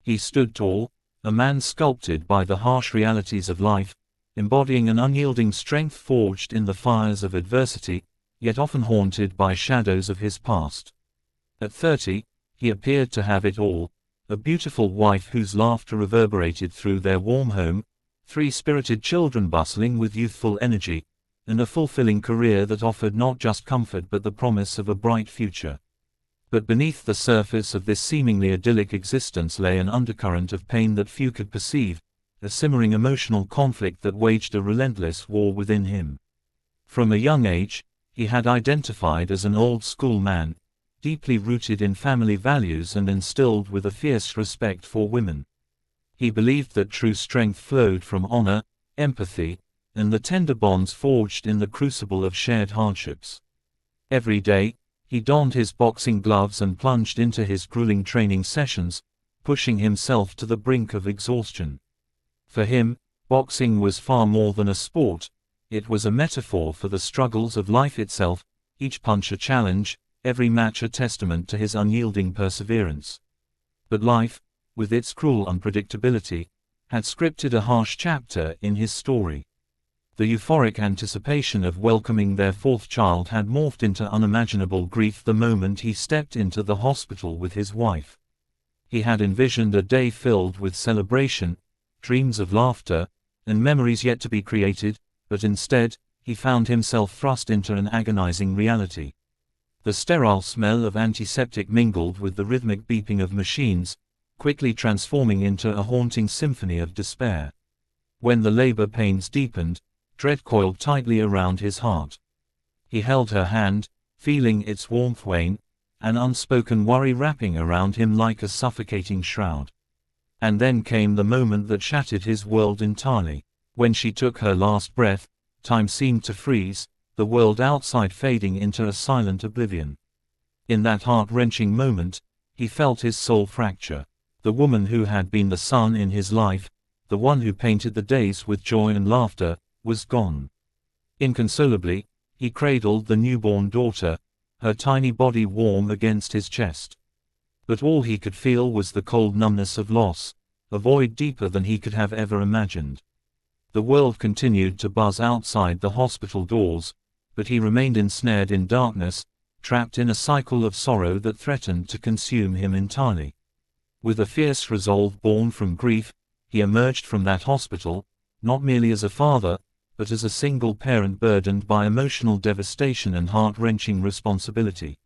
He stood tall, a man sculpted by the harsh realities of life, embodying an unyielding strength forged in the fires of adversity, yet often haunted by shadows of his past. At 30, he appeared to have it all: a beautiful wife whose laughter reverberated through their warm home, 3 spirited children bustling with youthful energy, and a fulfilling career that offered not just comfort but the promise of a bright future. But beneath the surface of this seemingly idyllic existence lay an undercurrent of pain that few could perceive, a simmering emotional conflict that waged a relentless war within him. From a young age, he had identified as an old-school man, deeply rooted in family values and instilled with a fierce respect for women. He believed that true strength flowed from honor, empathy, and the tender bonds forged in the crucible of shared hardships. Every day, he donned his boxing gloves and plunged into his grueling training sessions, pushing himself to the brink of exhaustion. For him, boxing was far more than a sport. It was a metaphor for the struggles of life itself, each punch a challenge, every match a testament to his unyielding perseverance. But life, with its cruel unpredictability, had scripted a harsh chapter in his story. The euphoric anticipation of welcoming their 4th child had morphed into unimaginable grief the moment he stepped into the hospital with his wife. He had envisioned a day filled with celebration, dreams of laughter, and memories yet to be created, but instead, he found himself thrust into an agonizing reality. The sterile smell of antiseptic mingled with the rhythmic beeping of machines, quickly transforming into a haunting symphony of despair. When the labor pains deepened, dread coiled tightly around his heart. He held her hand, feeling its warmth wane, an unspoken worry wrapping around him like a suffocating shroud. And then came the moment that shattered his world entirely. When she took her last breath, time seemed to freeze, the world outside fading into a silent oblivion. In that heart-wrenching moment, he felt his soul fracture. The woman who had been the sun in his life, the one who painted the days with joy and laughter, was gone. Inconsolably, he cradled the newborn daughter, her tiny body warm against his chest. But all he could feel was the cold numbness of loss, a void deeper than he could have ever imagined. The world continued to buzz outside the hospital doors, but he remained ensnared in darkness, trapped in a cycle of sorrow that threatened to consume him entirely. With a fierce resolve born from grief, he emerged from that hospital, not merely as a father, but as a single parent burdened by emotional devastation and heart-wrenching responsibility.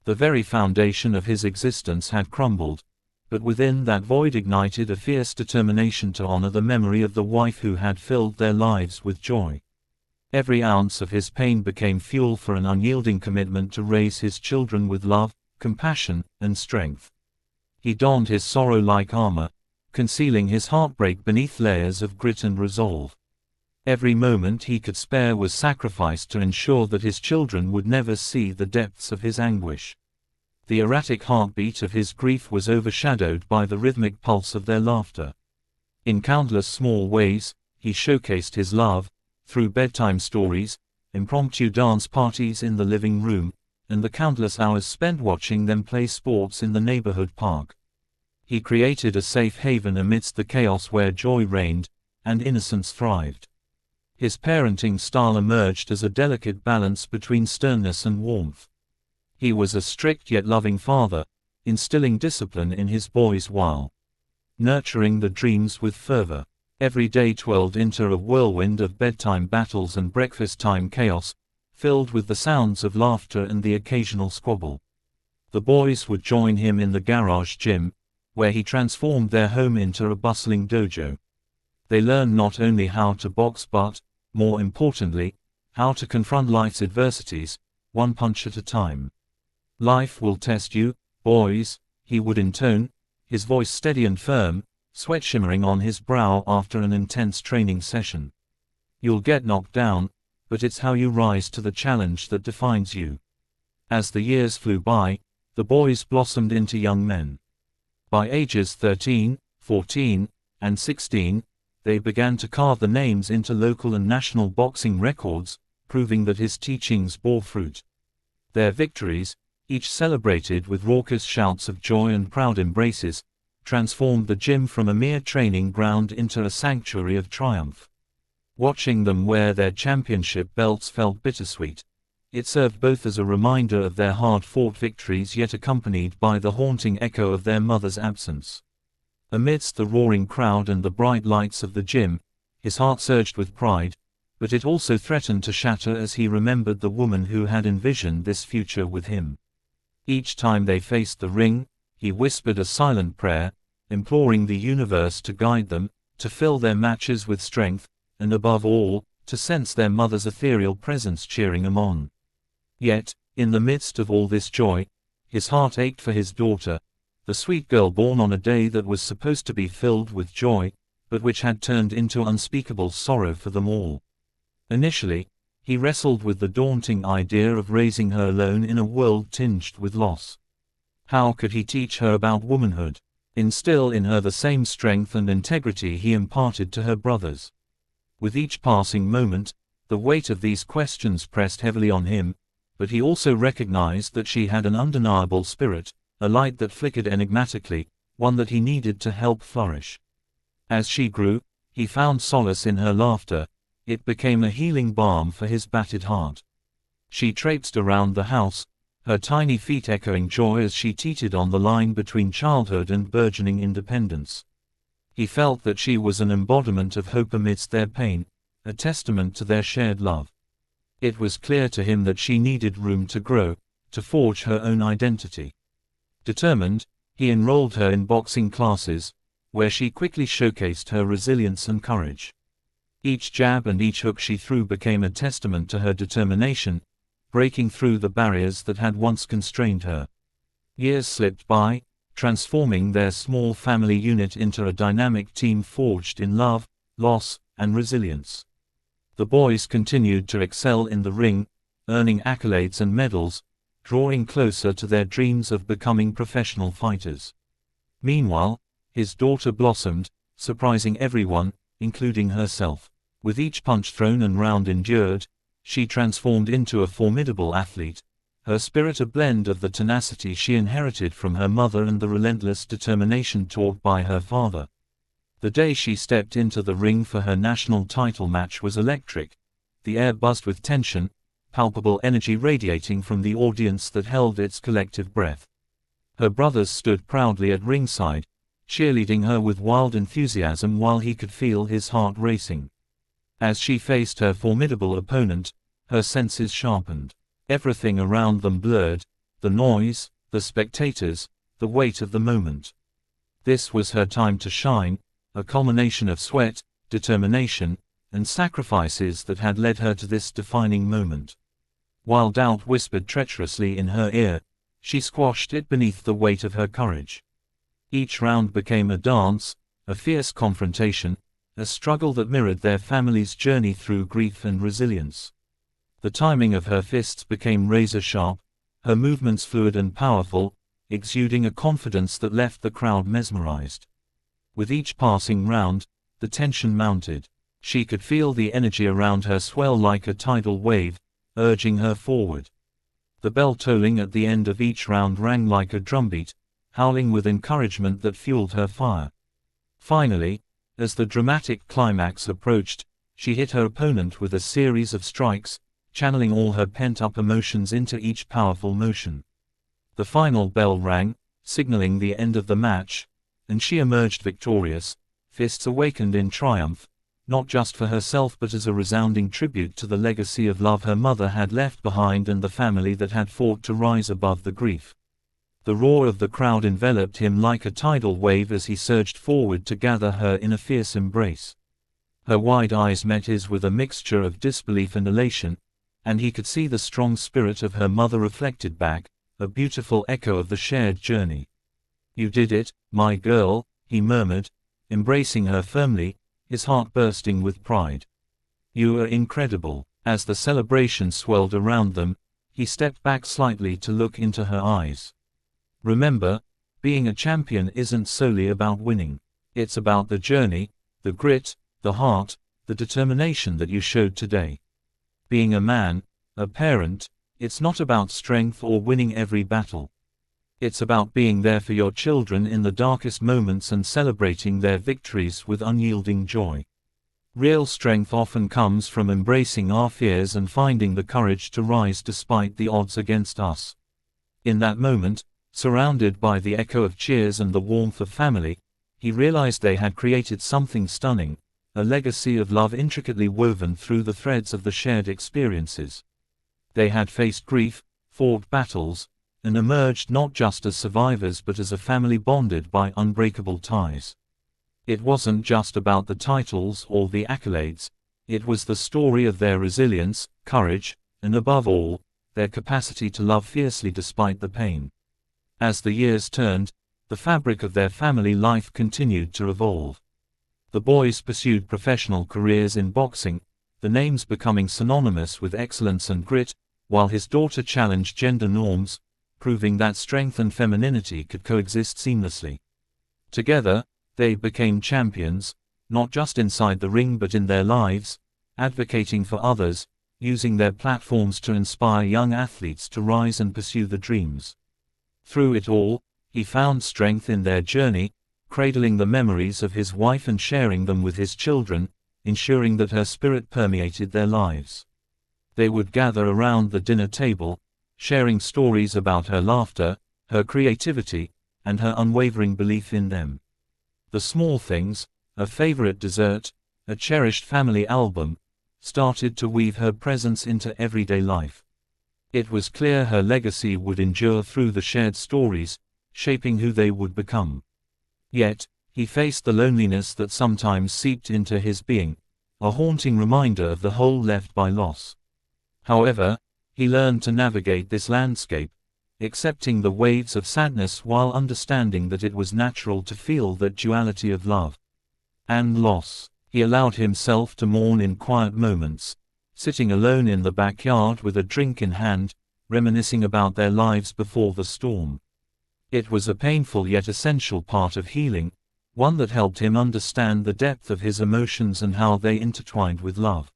The very foundation of his existence had crumbled, but within that void ignited a fierce determination to honor the memory of the wife who had filled their lives with joy. Every ounce of his pain became fuel for an unyielding commitment to raise his children with love, compassion, and strength. He donned his sorrow like armor, concealing his heartbreak beneath layers of grit and resolve. Every moment he could spare was sacrificed to ensure that his children would never see the depths of his anguish. The erratic heartbeat of his grief was overshadowed by the rhythmic pulse of their laughter. In countless small ways, he showcased his love, through bedtime stories, impromptu dance parties in the living room, and the countless hours spent watching them play sports in the neighborhood park. He created a safe haven amidst the chaos where joy reigned, and innocence thrived. His parenting style emerged as a delicate balance between sternness and warmth. He was a strict yet loving father, instilling discipline in his boys while nurturing the dreams with fervor. Every day twirled into a whirlwind of bedtime battles and breakfast-time chaos, filled with the sounds of laughter and the occasional squabble. The boys would join him in the garage gym, where he transformed their home into a bustling dojo. They learned not only how to box but, more importantly, how to confront life's adversities, one punch at a time. "Life will test you, boys," he would intone, his voice steady and firm, sweat shimmering on his brow after an intense training session. "You'll get knocked down, but it's how you rise to the challenge that defines you." As the years flew by, the boys blossomed into young men. By ages 13, 14, and 16, they began to carve their names into local and national boxing records, proving that his teachings bore fruit. Their victories, each celebrated with raucous shouts of joy and proud embraces, transformed the gym from a mere training ground into a sanctuary of triumph. Watching them wear their championship belts felt bittersweet. It served both as a reminder of their hard-fought victories yet accompanied by the haunting echo of their mother's absence. Amidst the roaring crowd and the bright lights of the gym, his heart surged with pride, but it also threatened to shatter as he remembered the woman who had envisioned this future with him. Each time they faced the ring, he whispered a silent prayer, imploring the universe to guide them, to fill their matches with strength, and above all, to sense their mother's ethereal presence cheering him on. Yet, in the midst of all this joy, his heart ached for his daughter, the sweet girl born on a day that was supposed to be filled with joy, but which had turned into unspeakable sorrow for them all. Initially, he wrestled with the daunting idea of raising her alone in a world tinged with loss. How could he teach her about womanhood, instill in her the same strength and integrity he imparted to her brothers? With each passing moment, the weight of these questions pressed heavily on him, but he also recognized that she had an undeniable spirit, a light that flickered enigmatically, one that he needed to help flourish. As she grew, he found solace in her laughter. It became a healing balm for his battered heart. She traipsed around the house, her tiny feet echoing joy as she teetered on the line between childhood and burgeoning independence. He felt that she was an embodiment of hope amidst their pain, a testament to their shared love. It was clear to him that she needed room to grow, to forge her own identity. Determined, he enrolled her in boxing classes, where she quickly showcased her resilience and courage. Each jab and each hook she threw became a testament to her determination, breaking through the barriers that had once constrained her. Years slipped by, transforming their small family unit into a dynamic team forged in love, loss, and resilience. The boys continued to excel in the ring, earning accolades and medals, drawing closer to their dreams of becoming professional fighters. Meanwhile, his daughter blossomed, surprising everyone, including herself. With each punch thrown and round endured, she transformed into a formidable athlete, her spirit a blend of the tenacity she inherited from her mother and the relentless determination taught by her father. The day she stepped into the ring for her national title match was electric. The air buzzed with tension, palpable energy radiating from the audience that held its collective breath. Her brothers stood proudly at ringside, cheerleading her with wild enthusiasm while he could feel his heart racing. As she faced her formidable opponent, her senses sharpened. Everything around them blurred, the noise, the spectators, the weight of the moment. This was her time to shine, a culmination of sweat, determination, and sacrifices that had led her to this defining moment. While doubt whispered treacherously in her ear, she squashed it beneath the weight of her courage. Each round became a dance, a fierce confrontation, a struggle that mirrored their family's journey through grief and resilience. The timing of her fists became razor-sharp, her movements fluid and powerful, exuding a confidence that left the crowd mesmerized. With each passing round, the tension mounted. She could feel the energy around her swell like a tidal wave, urging her forward. The bell tolling at the end of each round rang like a drumbeat, howling with encouragement that fueled her fire. Finally, as the dramatic climax approached, she hit her opponent with a series of strikes, channeling all her pent-up emotions into each powerful motion. The final bell rang, signaling the end of the match, and she emerged victorious, fists awakened in triumph, not just for herself but as a resounding tribute to the legacy of love her mother had left behind and the family that had fought to rise above the grief. The roar of the crowd enveloped him like a tidal wave as he surged forward to gather her in a fierce embrace. Her wide eyes met his with a mixture of disbelief and elation, and he could see the strong spirit of her mother reflected back, a beautiful echo of the shared journey. "You did it, my girl," he murmured, embracing her firmly, his heart bursting with pride. "You are incredible." As the celebration swelled around them, he stepped back slightly to look into her eyes. "Remember, being a champion isn't solely about winning. It's about the journey, the grit, the heart, the determination that you showed today. Being a man, a parent, it's not about strength or winning every battle. It's about being there for your children in the darkest moments and celebrating their victories with unyielding joy. Real strength often comes from embracing our fears and finding the courage to rise despite the odds against us. In that moment, surrounded by the echo of cheers and the warmth of family, he realized they had created something stunning, a legacy of love intricately woven through the threads of the shared experiences. They had faced grief, fought battles, and emerged not just as survivors but as a family bonded by unbreakable ties. It wasn't just about the titles or the accolades, it was the story of their resilience, courage, and above all, their capacity to love fiercely despite the pain. As the years turned, the fabric of their family life continued to evolve. The boys pursued professional careers in boxing, the names becoming synonymous with excellence and grit, while his daughter challenged gender norms, proving that strength and femininity could coexist seamlessly. Together, they became champions, not just inside the ring but in their lives, advocating for others, using their platforms to inspire young athletes to rise and pursue their dreams. Through it all, he found strength in their journey, cradling the memories of his wife and sharing them with his children, ensuring that her spirit permeated their lives. They would gather around the dinner table, sharing stories about her laughter, her creativity, and her unwavering belief in them. The small things, a favorite dessert, a cherished family album, started to weave her presence into everyday life. It was clear her legacy would endure through the shared stories, shaping who they would become. Yet, he faced the loneliness that sometimes seeped into his being, a haunting reminder of the hole left by loss. However, he learned to navigate this landscape, accepting the waves of sadness while understanding that it was natural to feel that duality of love and loss. He allowed himself to mourn in quiet moments, sitting alone in the backyard with a drink in hand, reminiscing about their lives before the storm. It was a painful yet essential part of healing, one that helped him understand the depth of his emotions and how they intertwined with love.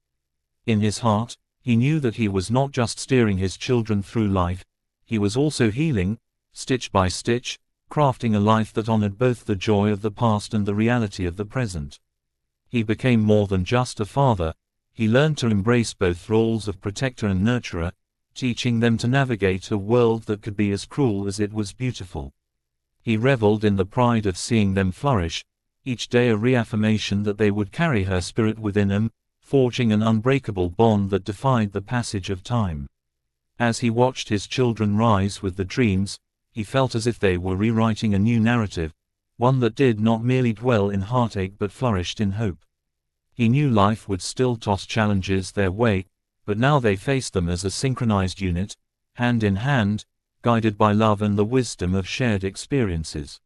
In his heart, he knew that he was not just steering his children through life, he was also healing, stitch by stitch, crafting a life that honored both the joy of the past and the reality of the present. He became more than just a father, he learned to embrace both roles of protector and nurturer, teaching them to navigate a world that could be as cruel as it was beautiful. He reveled in the pride of seeing them flourish, each day a reaffirmation that they would carry her spirit within them, forging an unbreakable bond that defied the passage of time. As he watched his children rise with the dreams, he felt as if they were rewriting a new narrative, one that did not merely dwell in heartache but flourished in hope. He knew life would still toss challenges their way, but now they faced them as a synchronized unit, hand in hand, guided by love and the wisdom of shared experiences.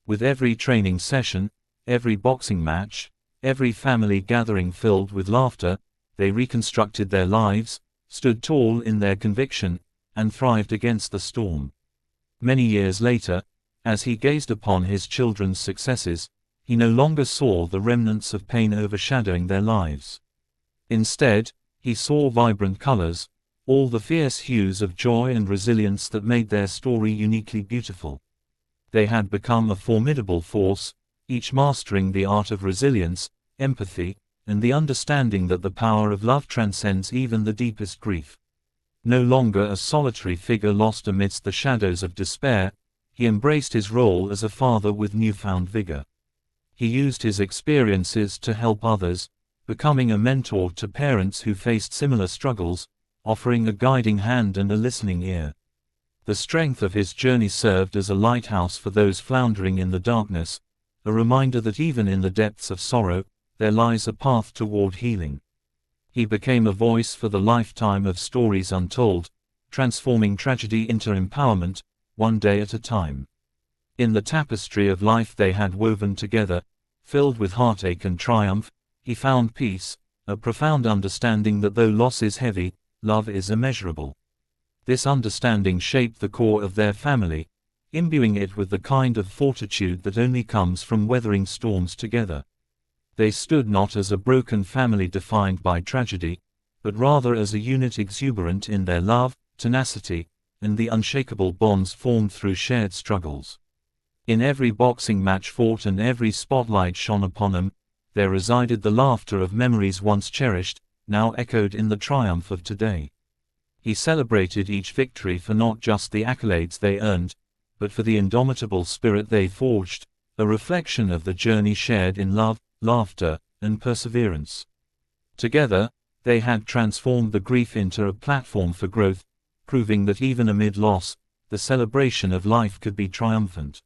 With every training session, every boxing match, every family gathering filled with laughter, they reconstructed their lives, stood tall in their conviction, and thrived against the storm. Many years later, as he gazed upon his children's successes, he no longer saw the remnants of pain overshadowing their lives. Instead, he saw vibrant colors, all the fierce hues of joy and resilience that made their story uniquely beautiful. They had become a formidable force, each mastering the art of resilience, empathy, and the understanding that the power of love transcends even the deepest grief. No longer a solitary figure lost amidst the shadows of despair, he embraced his role as a father with newfound vigor. He used his experiences to help others, becoming a mentor to parents who faced similar struggles, offering a guiding hand and a listening ear. The strength of his journey served as a lighthouse for those floundering in the darkness, a reminder that even in the depths of sorrow, there lies a path toward healing. He became a voice for the lifetime of stories untold, transforming tragedy into empowerment, one day at a time. In the tapestry of life they had woven together, filled with heartache and triumph, he found peace, a profound understanding that though loss is heavy, love is immeasurable. This understanding shaped the core of their family, imbuing it with the kind of fortitude that only comes from weathering storms together. They stood not as a broken family defined by tragedy, but rather as a unit exuberant in their love, tenacity, and the unshakable bonds formed through shared struggles. In every boxing match fought and every spotlight shone upon them, there resided the laughter of memories once cherished, now echoed in the triumph of today. He celebrated each victory for not just the accolades they earned, but for the indomitable spirit they forged, a reflection of the journey shared in love, laughter, and perseverance. Together, they had transformed the grief into a platform for growth, proving that even amid loss, the celebration of life could be triumphant.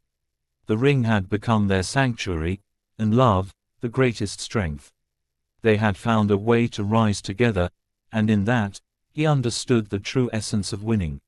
The ring had become their sanctuary, and love, the greatest strength. They had found a way to rise together, and in that, he understood the true essence of winning.